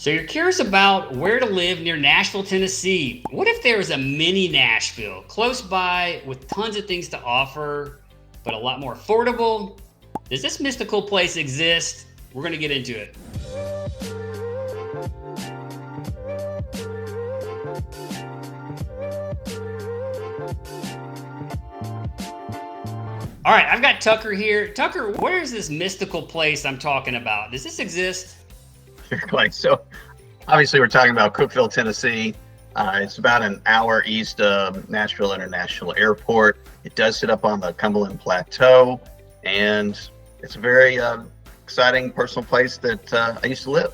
So you're curious about where to live near Nashville, Tennessee. What if there was a mini Nashville close by with tons of things to offer, but a lot more affordable? Does this mystical place exist? We're going to get into it. All right, I've got Tucker here. Tucker, where's this mystical place I'm talking about? Does this exist? Like, so obviously we're talking about Cookeville, Tennessee. It's about an hour east of Nashville International Airport. It does sit up on the Cumberland Plateau, and it's a very exciting personal place that I used to live.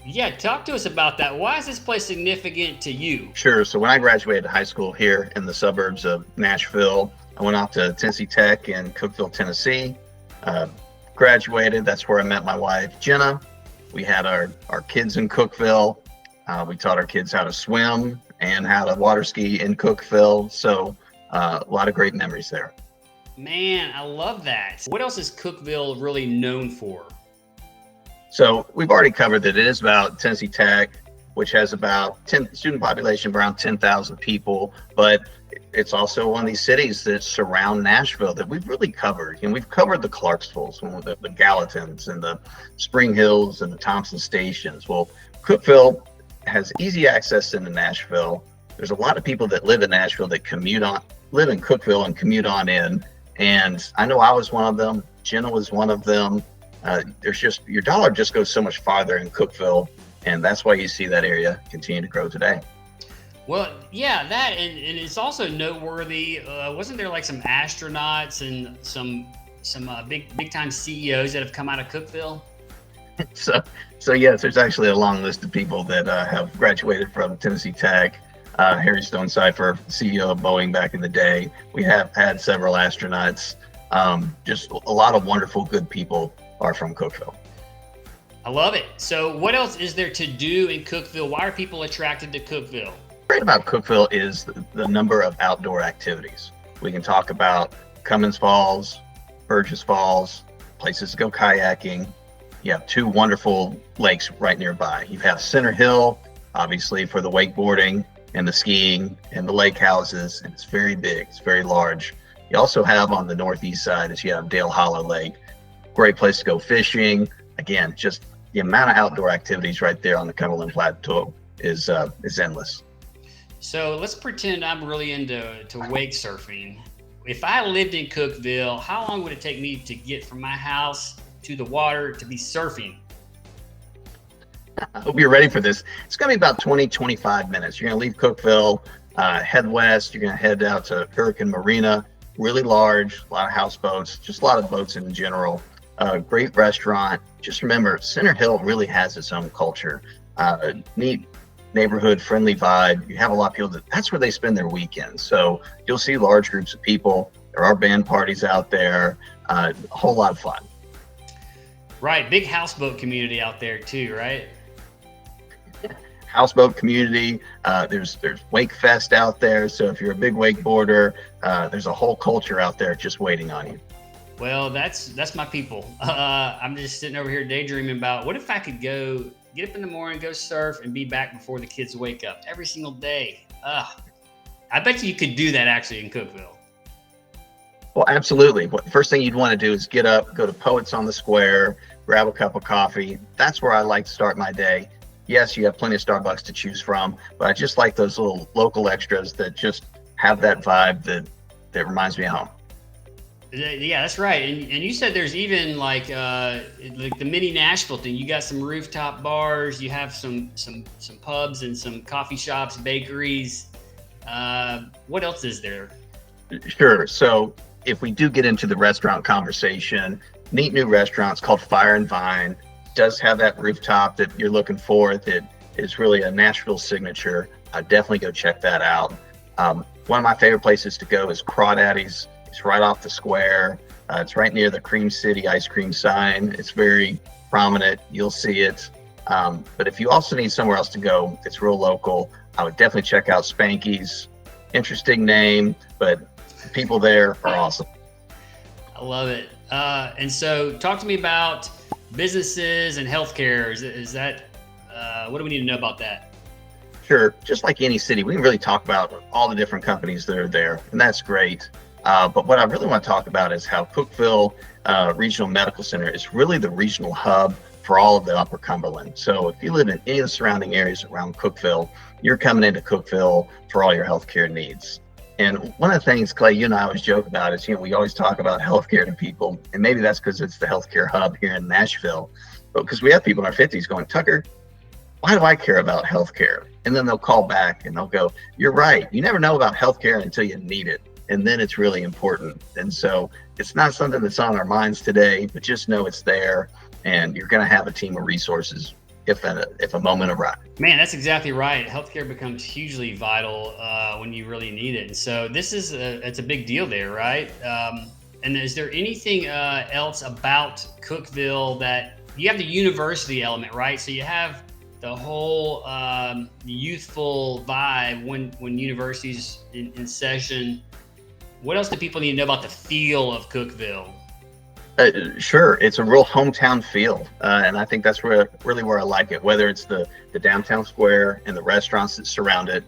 Yeah, talk to us about that. Why is this place significant to you? Sure. So when I graduated high school here in the suburbs of Nashville, I went off to Tennessee Tech in Cookeville, Tennessee. Graduated. That's where I met my wife, Jenna. We had our kids in Cookeville. We taught our kids how to swim and how to water ski in Cookeville. So a lot of great memories there. Man, I love that. What else is Cookeville really known for? So we've already covered that it is about Tennessee Tech, which has about 10 student population of around 10,000 people, but it's also one of these cities that surround Nashville that we've really covered. And we've covered the Clarksvilles, the Gallatins and the Spring Hills and the Thompson Stations. Well, Cookeville has easy access into Nashville. There's a lot of people that live in Nashville that live in Cookeville and commute on in. And I know I was one of them. Jenna was one of them. Your dollar just goes so much farther in Cookeville, and that's why you see that area continue to grow today. Well, yeah, that and it's also noteworthy. Wasn't there like some astronauts and some big time CEOs that have come out of Cookeville? So yes, there's actually a long list of people that have graduated from Tennessee Tech. Harry Stonecipher, CEO of Boeing back in the day. We have had several astronauts. Just a lot of wonderful, good people are from Cookeville. I love it. So what else is there to do in Cookeville? Why are people attracted to Cookeville? Great about Cookeville is the number of outdoor activities. We can talk about Cummins Falls, Burgess Falls, places to go kayaking. You have two wonderful lakes right nearby. You have Center Hill, obviously for the wakeboarding and the skiing and the lake houses, and it's very big, it's very large. You also have on the northeast side is you have Dale Hollow Lake. Great place to go fishing. Again, just the amount of outdoor activities right there on the Cumberland Plateau is endless. So let's pretend I'm really into wake surfing. If I lived in Cookeville, how long would it take me to get from my house to the water to be surfing? I hope you're ready for this. It's going to be about 20-25 minutes. You're going to leave Cookeville, head west. You're going to head out to Hurricane Marina, really large, a lot of houseboats, just a lot of boats in general. Great restaurant. Just remember, Center Hill really has its own culture. Neat neighborhood, friendly vibe. You have a lot of people that's where they spend their weekends. So you'll see large groups of people. There are band parties out there. A whole lot of fun. Right, big houseboat community out there too, right? Houseboat community. There's Wake Fest out there. So if you're a big wakeboarder, there's a whole culture out there just waiting on you. Well, that's my people. I'm just sitting over here daydreaming about what if I could go get up in the morning, go surf, and be back before the kids wake up every single day. I bet you could do that actually in Cookeville. Well, absolutely. First thing you'd want to do is get up, go to Poets on the Square, grab a cup of coffee. That's where I like to start my day. Yes, you have plenty of Starbucks to choose from, but I just like those little local extras that just have that vibe that reminds me of home. Yeah, that's right. And you said there's even like the mini Nashville thing. You got some rooftop bars. You have some pubs and some coffee shops, bakeries. What else is there? Sure. So if we do get into the restaurant conversation, neat new restaurants called Fire and Vine does have that rooftop that you're looking for that is really a Nashville signature. Definitely go check that out. One of my favorite places to go is Crawdaddy's. It's right off the square. It's right near the Cream City ice cream sign. It's very prominent. You'll see it. But if you also need somewhere else to go, it's real local. I would definitely check out Spanky's. Interesting name, but the people there are awesome. I love it. And so talk to me about businesses and healthcare. Is that What do we need to know about that? Sure. Just like any city, we can really talk about all the different companies that are there, and that's great. But what I really want to talk about is how Cookeville Regional Medical Center is really the regional hub for all of the Upper Cumberland. So if you live in any of the surrounding areas around Cookeville, you're coming into Cookeville for all your healthcare needs. And one of the things, Clay, you and I always joke about is, we always talk about healthcare to people, and maybe that's because it's the healthcare hub here in Nashville. But because we have people in our 50s going, Tucker, why do I care about healthcare? And then they'll call back and they'll go, you're right. You never know about healthcare until you need it. And then it's really important. And so it's not something that's on our minds today, but just know it's there, and you're going to have a team of resources if a moment arrives. Man, that's exactly right. Healthcare becomes hugely vital when you really need it. And so it's a big deal there, right? And is there anything else about Cookeville that you have the university element, right? So you have the whole youthful vibe when university's in session. What else do people need to know about the feel of Cookeville? Sure, it's a real hometown feel, and I think that's really where I like it. Whether it's the downtown square and the restaurants that surround it,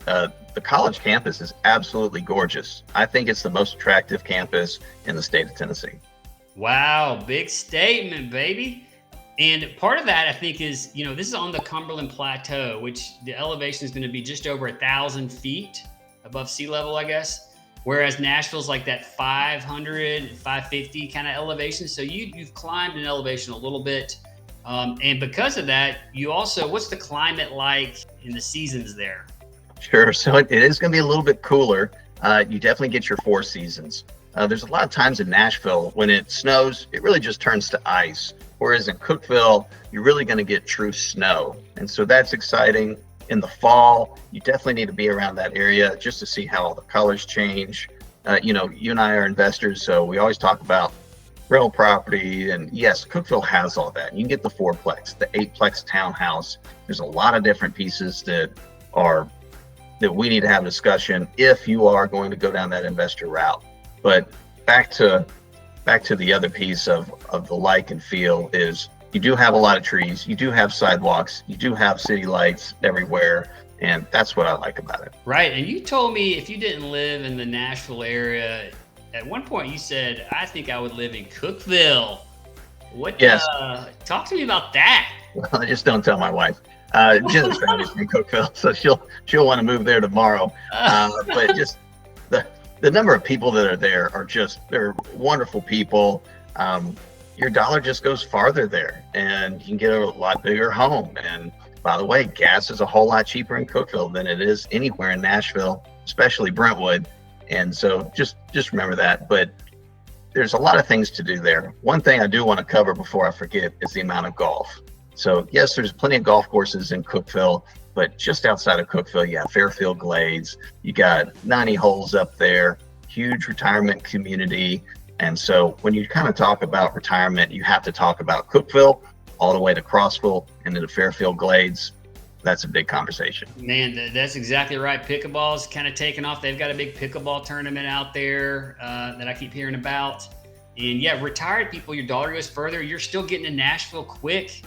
the college campus is absolutely gorgeous. I think it's the most attractive campus in the state of Tennessee. Wow, big statement, baby. And part of that, I think, is, this is on the Cumberland Plateau, which the elevation is going to be just over 1,000 feet above sea level, I guess. Whereas Nashville's like that 500, 550 kind of elevation. So you've climbed an elevation a little bit. And because of that, what's the climate like in the seasons there? Sure. So it is going to be a little bit cooler. You definitely get your 4 seasons. There's a lot of times in Nashville when it snows, it really just turns to ice. Whereas in Cookeville, you're really going to get true snow. And so that's exciting. In the fall, you definitely need to be around that area just to see how all the colors change. You and I are investors, so we always talk about rental property. And yes, Cookeville has all that. You can get the 4-plex, the 8-plex townhouse. There's a lot of different pieces that we need to have a discussion if you are going to go down that investor route. But back to the other piece of the like and feel is, you do have a lot of trees, you do have sidewalks, you do have city lights everywhere, and that's what I like about it. Right, and you told me if you didn't live in the Nashville area, at one point you said, I think I would live in Cookeville. Yes. Talk to me about that. Well, I just don't tell my wife. Jen's family's in Cookeville, so she'll want to move there tomorrow. But just the number of people that are there they're wonderful people. Your dollar just goes farther there, and you can get a lot bigger home. And by the way, gas is a whole lot cheaper in Cookeville than it is anywhere in Nashville, especially Brentwood. And so just remember that. But there's a lot of things to do there. One thing I do want to cover before I forget is the amount of golf. So yes, there's plenty of golf courses in Cookeville, but just outside of Cookeville, you have Fairfield Glades. You got 90 holes up there, huge retirement community. And so when you kind of talk about retirement, you have to talk about Cookeville all the way to Crossville and then to Fairfield Glades. That's a big conversation. Man, that's exactly right. Pickleball's kind of taken off. They've got a big pickleball tournament out there that I keep hearing about. And yeah, retired people, your dollar goes further. You're still getting to Nashville quick.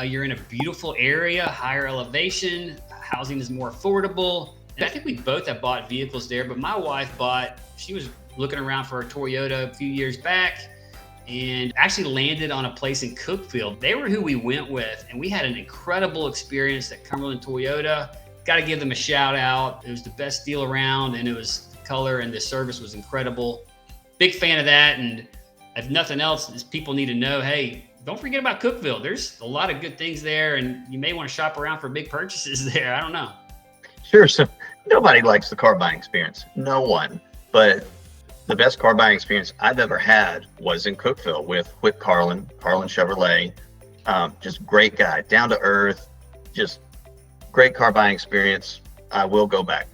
You're in a beautiful area, higher elevation. Housing is more affordable. And I think we both have bought vehicles there, but my wife she was looking around for a Toyota a few years back and actually landed on a place in Cookeville. They were who we went with, and we had an incredible experience at Cumberland Toyota. Got to give them a shout out. It was the best deal around, and the color and the service was incredible. Big fan of that. And if nothing else, people need to know, hey, don't forget about Cookeville. There's a lot of good things there, and you may want to shop around for big purchases there. I don't know. Sure. So nobody likes the car buying experience. No one. But the best car buying experience I've ever had was in Cookeville with Whit Carlin Chevrolet. Just great guy, down to earth, just great car buying experience. I will go back.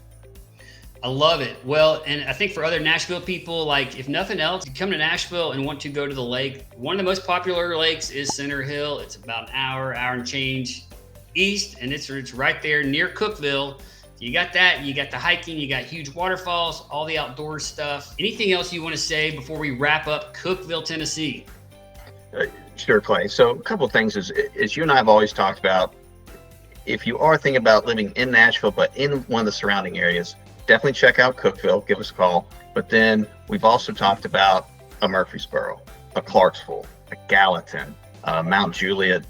I love it. Well, and I think for other Nashville people, like if nothing else, you come to Nashville and want to go to the lake. One of the most popular lakes is Center Hill. It's about an hour and change east, and it's right there near Cookeville. You got that, you got the hiking, you got huge waterfalls, all the outdoor stuff. Anything else you want to say before we wrap up Cookeville, Tennessee? Sure, Clay. So a couple of things is you and I have always talked about, if you are thinking about living in Nashville, but in one of the surrounding areas, definitely check out Cookeville, give us a call. But then we've also talked about a Murfreesboro, a Clarksville, a Gallatin, Mount Juliet,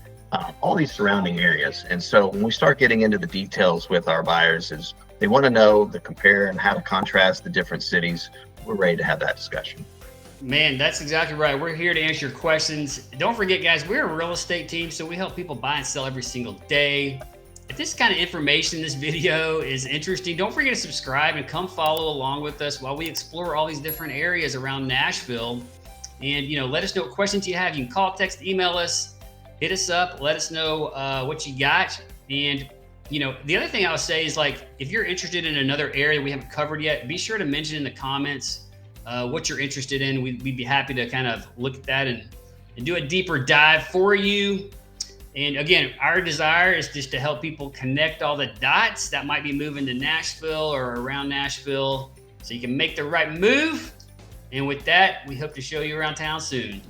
all these surrounding areas. And so when we start getting into the details with our buyers, is they want to know the compare and how to contrast the different cities. We're ready to have that discussion. Man, that's exactly right. We're here to answer your questions. Don't forget, guys, we're a real estate team, so we help people buy and sell every single day. If this kind of information, this video is interesting, don't forget to subscribe and come follow along with us while we explore all these different areas around Nashville. And, let us know what questions you have. You can call, text, email us, hit us up, let us know what you got. And, the other thing I would say is, like, if you're interested in another area we haven't covered yet, be sure to mention in the comments what you're interested in. We'd be happy to kind of look at that and do a deeper dive for you. And again, our desire is just to help people connect all the dots that might be moving to Nashville or around Nashville so you can make the right move. And with that, we hope to show you around town soon.